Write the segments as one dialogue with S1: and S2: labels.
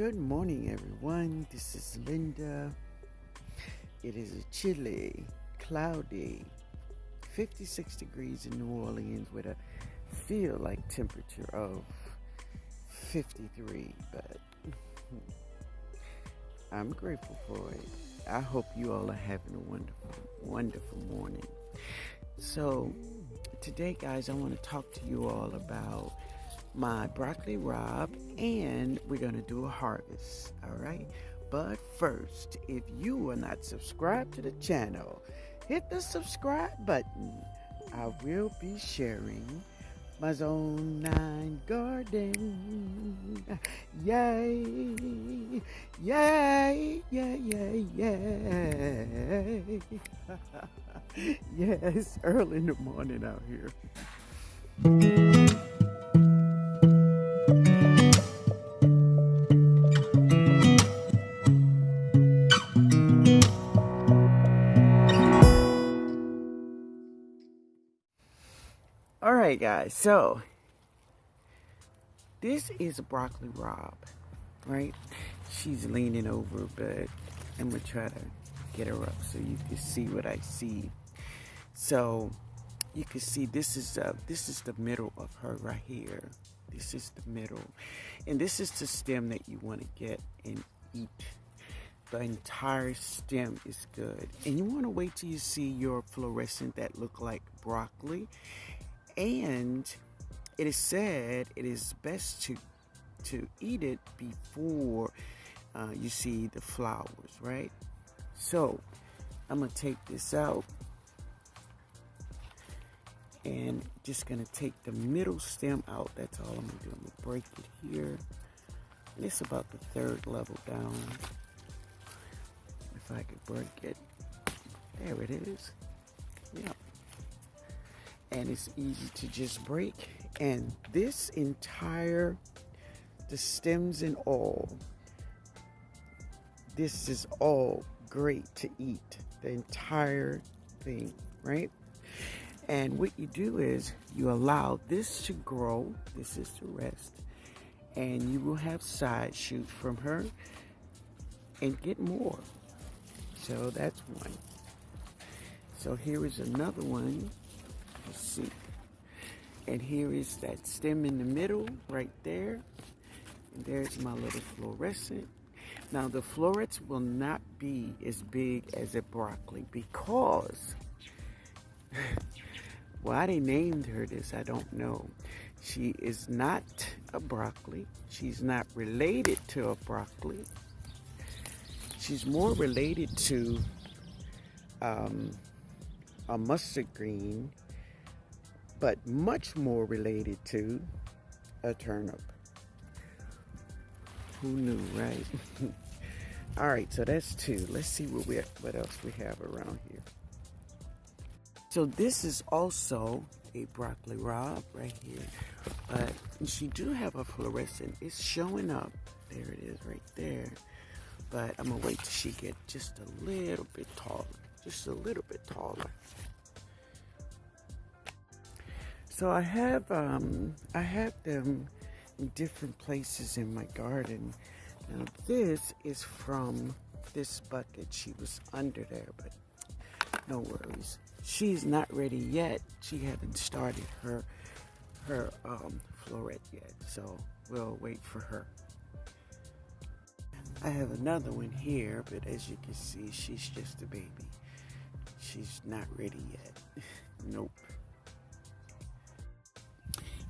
S1: Good morning, everyone. This is Linda. It is a chilly, cloudy, 56 degrees in New Orleans with a feel like temperature of 53, but I'm grateful for it. I hope you all are having a wonderful morning. So, today, guys, I want to talk to you all about my Broccoli Robe, and we're going to do a harvest, all right? But first, if you are not subscribed to the channel, hit the subscribe button. I will be sharing my Zone 9 garden. Yay! Yay! Yay! Yay! Yay! Yeah, it's early in the morning out here. All right, guys, so this is a Broccoli Robe, right? She's leaning over, but I'm going to try to get her up so you can see what I see. So you can see this is the middle of her right here. This is the middle. And this is the stem that you want to get and eat. The entire stem is good. And you want to wait till you see your fluorescent that look like broccoli. And it is said it is best to eat it before you see the flowers, right? So I'm going to take this out and just going to take the middle stem out. That's all I'm going to do. I'm going to break it here. And it's about the third level down. If I could break it. There it is. Yep. And it's easy to just break. And this entire, the stems and all, this is all great to eat. The entire thing, right? And what you do is you allow this to grow. This is the rest. And you will have side shoots from her and get more. So that's one. So here is another one. Let's see. And here is that stem in the middle right there. And there's my little fluorescent. Now the florets will not be as big as a broccoli because why they named her this, I don't know. She is not a broccoli. She's not related to a broccoli. She's more related to a mustard green, but much more related to a turnip. Who knew, right? All right, so that's two. Let's see what else we have around here. So this is also a Broccoli Robe right here, but she do have a fluorescent. It's showing up. There it is right there. But I'm gonna wait till she get just a little bit taller. Just a little bit taller. So I have them in different places in my garden. Now this is from this bucket. She was under there, but no worries. She's not ready yet. She hasn't started her floret yet, so we'll wait for her. I have another one here, but as you can see, she's just a baby. She's not ready yet. Nope.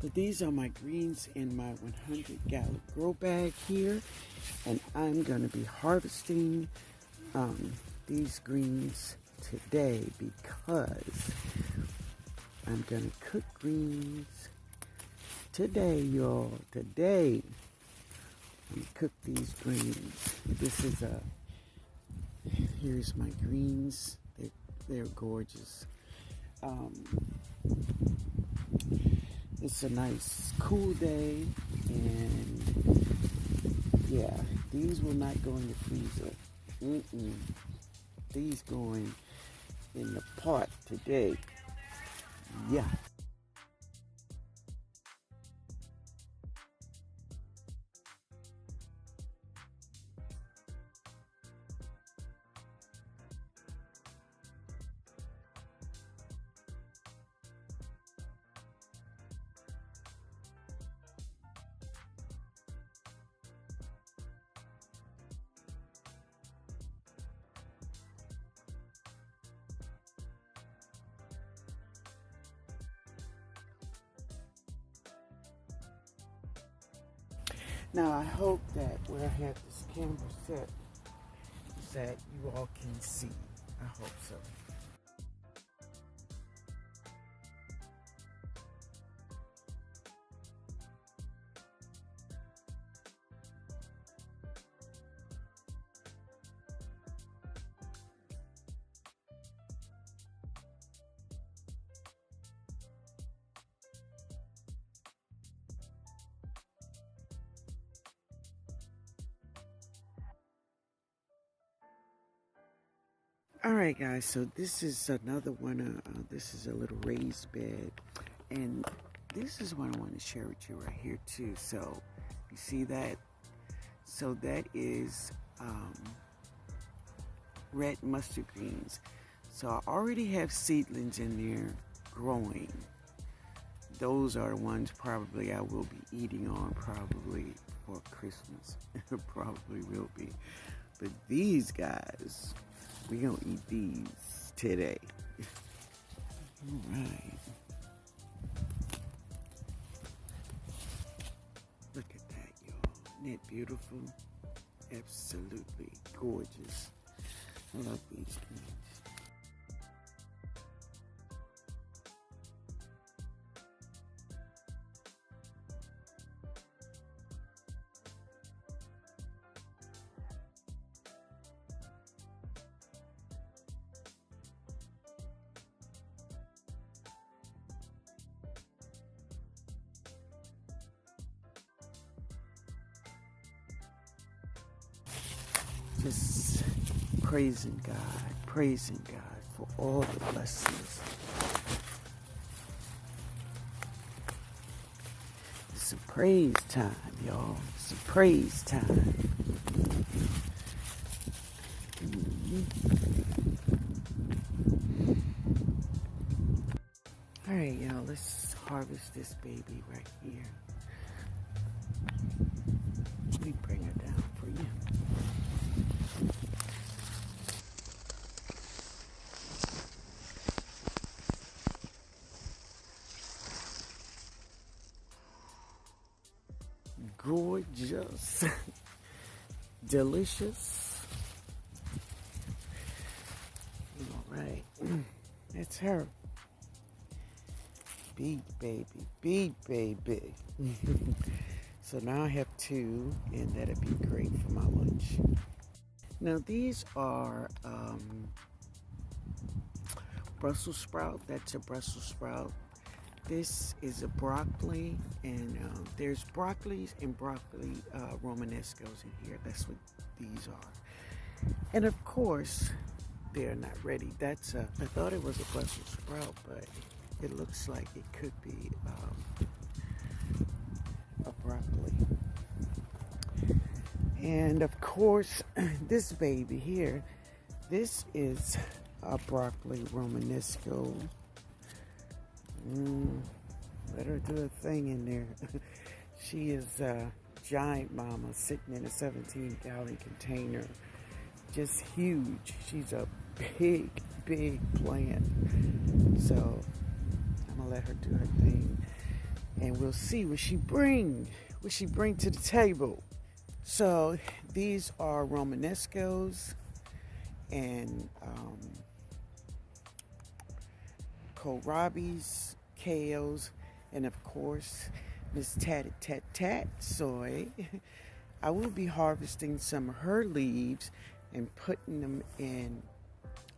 S1: But these are my greens in my 100-gallon grow bag here, and I'm going to be harvesting these greens today because I'm going to cook greens today, y'all. Today, I'm cook these greens. Here's my greens. They're gorgeous. It's a nice cool day, and yeah, these will not go in the freezer. These going in the pot today. Yeah. Now I hope that where I have this camera set, that you all can see. I hope so. All right, guys, so this is another one. This is a little raised bed, and this is what I want to share with you right here too. So you see that? So that is red mustard greens. So I already have seedlings in there growing. Those are the ones probably I will be eating on probably for Christmas. Probably will be. But these guys, we gonna eat these today. All right. Look at that, y'all. Isn't it beautiful? Absolutely gorgeous. I love these things. Just praising God for all the blessings. It's a praise time, y'all. It's a praise time. All right, y'all, let's harvest this baby right here. Let me bring her down for you. Gorgeous. Delicious. All right. That's her. Big baby. So now I have two, and that'll be great for my lunch. Now these are Brussels sprout. That's a Brussels sprout. This is a broccoli, and there's broccolis and broccoli romanescos in here. That's what these are. And of course, they're not ready. I thought it was a Brussels sprout, but it looks like it could be a broccoli. And of course, this baby here, this is a broccoli romanesco. Let her do a thing in there. She is a giant mama sitting in a 17-gallon container. Just huge. She's a big plant. So I'm gonna let her do her thing, and we'll see what she bring to the table. So these are romanescos and kohlrabis, kales, and of course Miss Tat soy. I will be harvesting some of her leaves and putting them in.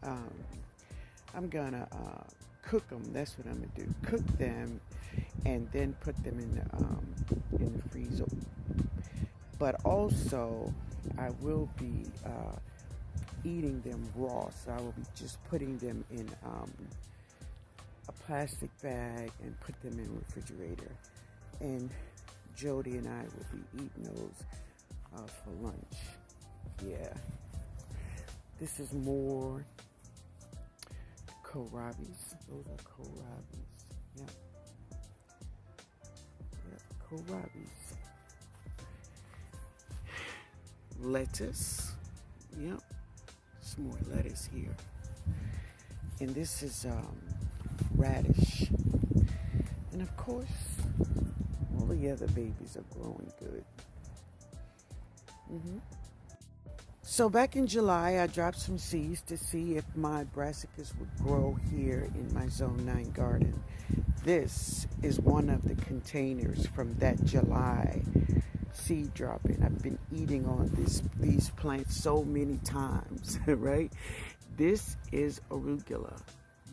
S1: I'm gonna cook them. That's what I'm gonna do. Cook them and then put them in the freezer. But also, I will be eating them raw. So I will be just putting them in a plastic bag and put them in the refrigerator. And Jody and I will be eating those for lunch. Yeah. This is more kohlrabis. Those are kohlrabis. Yep. Kohlrabis. Lettuce. Yep. Some more lettuce here. And this is radish. And of course, all the other babies are growing good. Hmm. So back in July, I dropped some seeds to see if my brassicas would grow here in my Zone 9 garden. This is one of the containers from that July seed dropping. I've been eating on these plants so many times, right? This is arugula.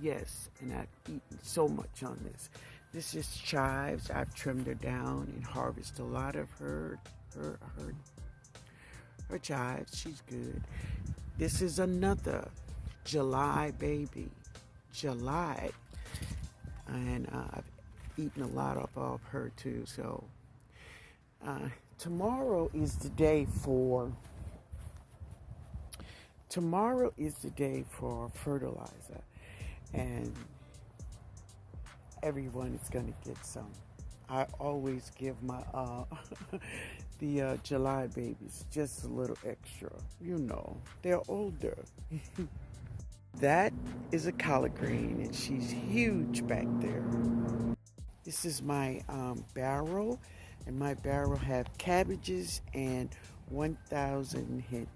S1: Yes, and I've eaten so much on this. This is chives. I've trimmed her down and harvested a lot of her chives. She's good. This is another July baby. July. And I've eaten a lot of her too. So uh, tomorrow is the day for fertilizer, and everyone is going to get some. I always give my the July babies just a little extra. You know, they're older. That is a collard green, and she's huge back there. This is my barrel, and my barrel have cabbages and 1,000 hit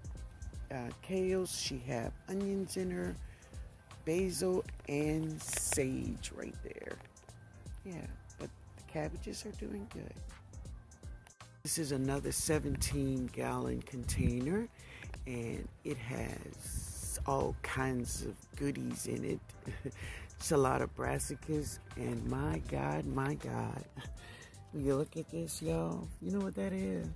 S1: kales. She have onions in her, basil, and sage right there. Yeah, but the cabbages are doing good. This is another 17-gallon container, and it has all kinds of goodies in it. It's a lot of brassicas, and my God, when you look at this, y'all, you know what that is?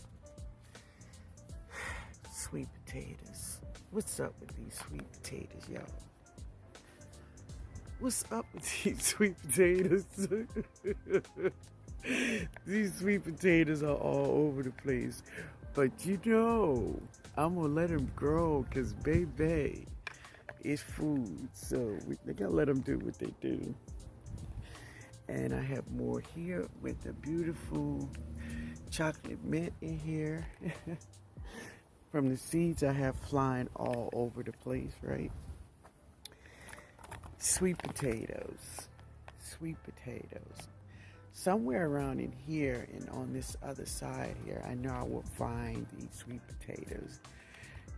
S1: Sweet potatoes. What's up with these sweet potatoes, y'all? What's up with these sweet potatoes? These sweet potatoes are all over the place. But you know, I'm going to let them grow because, baby, it's food. So we got to let them do what they do. And I have more here with the beautiful chocolate mint in here. From the seeds I have flying all over the place, right? Sweet potatoes. Somewhere around in here and on this other side here, I know I will find these sweet potatoes.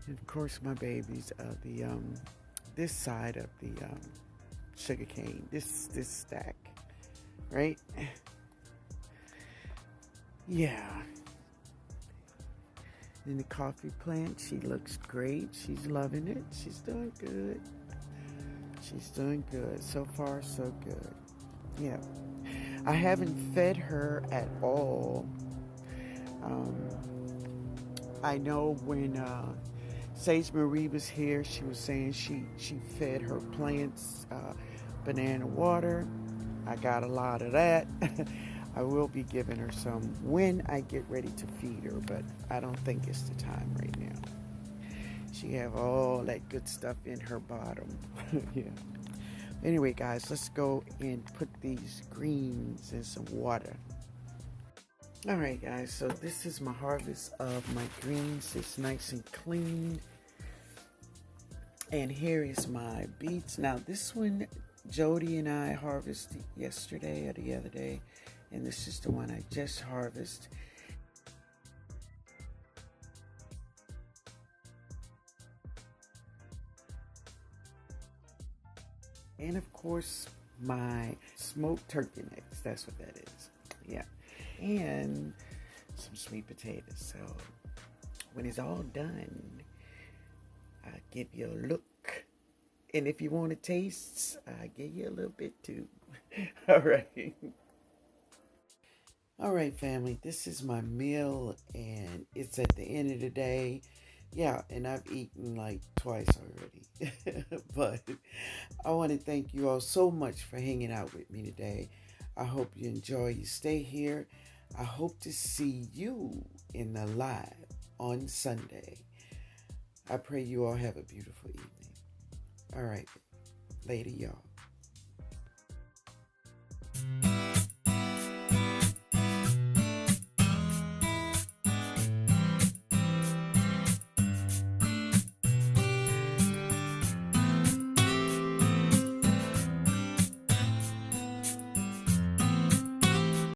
S1: And of course, my babies are the this side of the sugar cane. This stack, right? Yeah. Then the coffee plant, she looks great. She's loving it. She's doing good. So far, so good. Yeah. I haven't fed her at all. I know when Sage Marie was here, she was saying she fed her plants banana water. I got a lot of that. I will be giving her some when I get ready to feed her, but I don't think it's the time right now. She have all that good stuff in her bottom. Yeah. Anyway, guys, let's go and put these greens in some water. All right, guys, so this is my harvest of my greens. It's nice and clean. And here is my beets. Now, this one, Jody and I harvested yesterday or the other day. And this is the one I just harvested. And of course, my smoked turkey necks. That's what that is. Yeah. And some sweet potatoes. So when it's all done, I'll give you a look. And if you want to taste, I'll give you a little bit too. All right. All right, family. This is my meal, and it's at the end of the day. Yeah, and I've eaten like twice already. But I want to thank you all so much for hanging out with me today. I hope you enjoy. You stay here. I hope to see you in the live on Sunday. I pray you all have a beautiful evening. All right. Later, y'all.